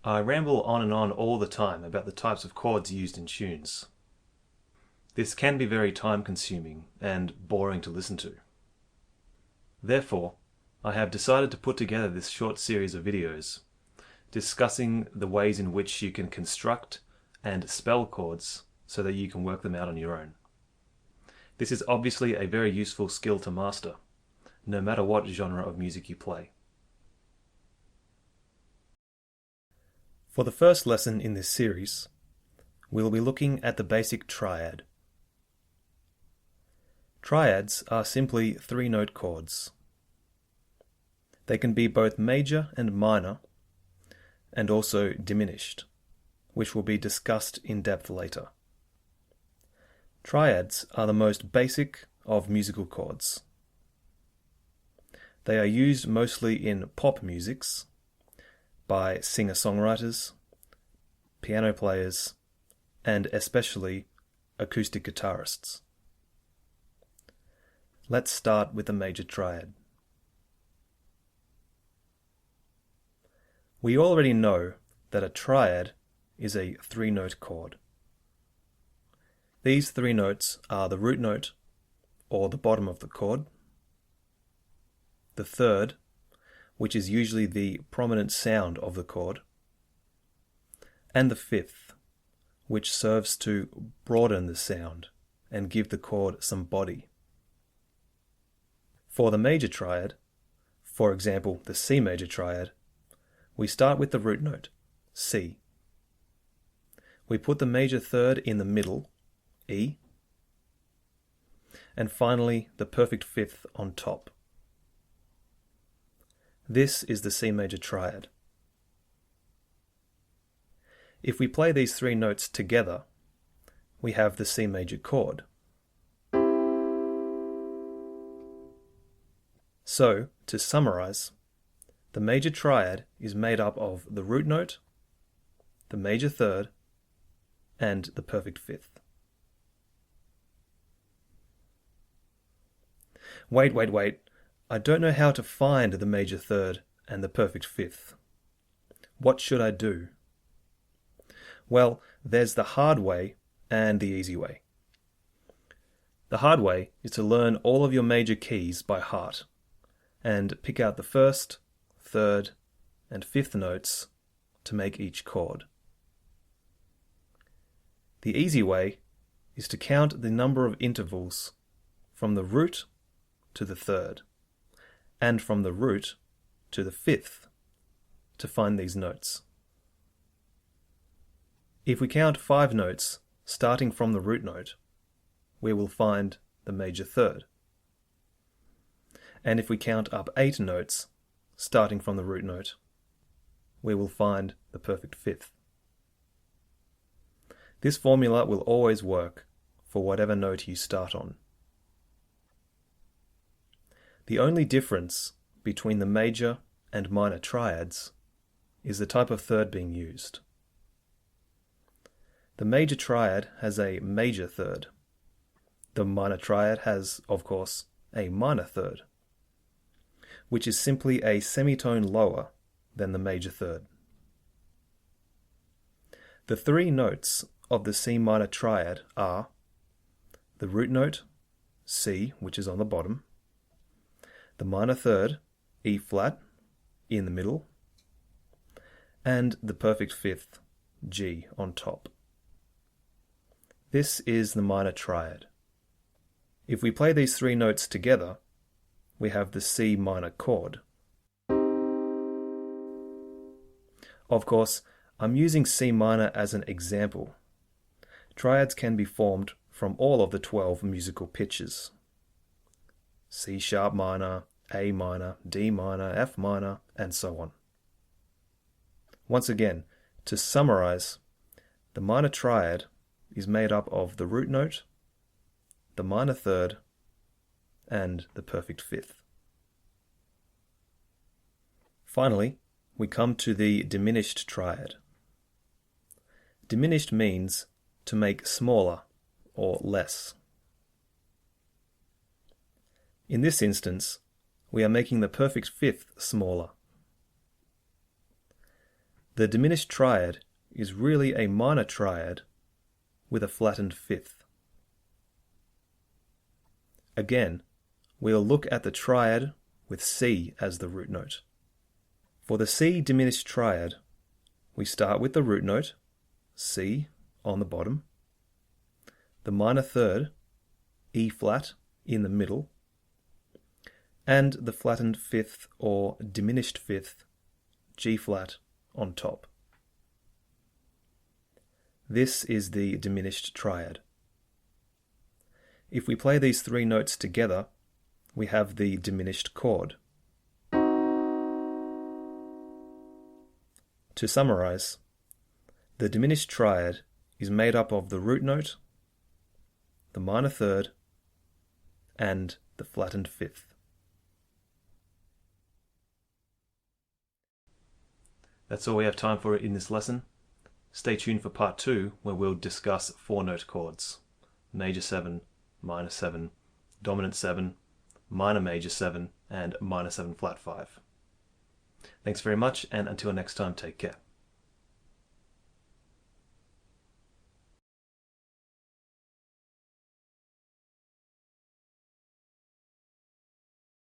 I ramble on and on all the time about the types of chords used in tunes. This can be very time-consuming and boring to listen to. Therefore, I have decided to put together this short series of videos discussing the ways in which you can construct and spell chords so that you can work them out on your own. This is obviously a very useful skill to master, no matter what genre of music you play. For the first lesson in this series, we'll be looking at the basic triad. Triads are simply three-note chords. They can be both major and minor, and also diminished, which will be discussed in depth later. Triads are the most basic of musical chords. They are used mostly in pop musics by singer-songwriters, piano players, and especially acoustic guitarists. Let's start with the major triad. We already know that a triad is a three-note chord. These three notes are the root note, or the bottom of the chord, the third, which is usually the prominent sound of the chord, and the fifth, which serves to broaden the sound and give the chord some body. For the major triad, for example the C major triad, we start with the root note, C. We put the major third in the middle, E, and finally the perfect fifth on top. This is the C major triad. If we play these three notes together, we have the C major chord. So, to summarize, the major triad is made up of the root note, the major third, and the perfect fifth. Wait. I don't know how to find the major third and the perfect fifth. What should I do? Well, there's the hard way and the easy way. The hard way is to learn all of your major keys by heart and pick out the first, third, and fifth notes to make each chord. The easy way is to count the number of intervals from the root to the third, and from the root to the fifth to find these notes. If we count 5 notes starting from the root note, we will find the major third. And if we count up 8 notes starting from the root note, we will find the perfect fifth. This formula will always work for whatever note you start on. The only difference between the major and minor triads is the type of third being used. The major triad has a major third. The minor triad has, of course, a minor third, which is simply a semitone lower than the major third. The three notes of the C minor triad are the root note, C, which is on the bottom, the minor third, E flat, in the middle, and the perfect fifth, G, on top. This is the minor triad. If we play these three notes together, we have the C minor chord. Of course, I'm using C minor as an example. Triads can be formed from all of the 12 musical pitches: C sharp minor, A minor, D minor, F minor, and so on. Once again, to summarize, the minor triad is made up of the root note, the minor third, and the perfect fifth. Finally, we come to the diminished triad. Diminished means to make smaller or less. In this instance, we are making the perfect fifth smaller. The diminished triad is really a minor triad with a flattened fifth. Again, we'll look at the triad with C as the root note. For the C diminished triad, we start with the root note, C, on the bottom, the minor third, E flat, in the middle, and the flattened fifth or diminished fifth, G flat, on top. This is the diminished triad. If we play these three notes together, we have the diminished chord. To summarize, the diminished triad is made up of the root note, the minor third, and the flattened fifth. That's all we have time for in this lesson. Stay tuned for part 2, where we'll discuss 4-note chords: major 7, minor 7, dominant 7, minor major 7, and minor 7 flat 5. Thanks very much, and until next time, take care.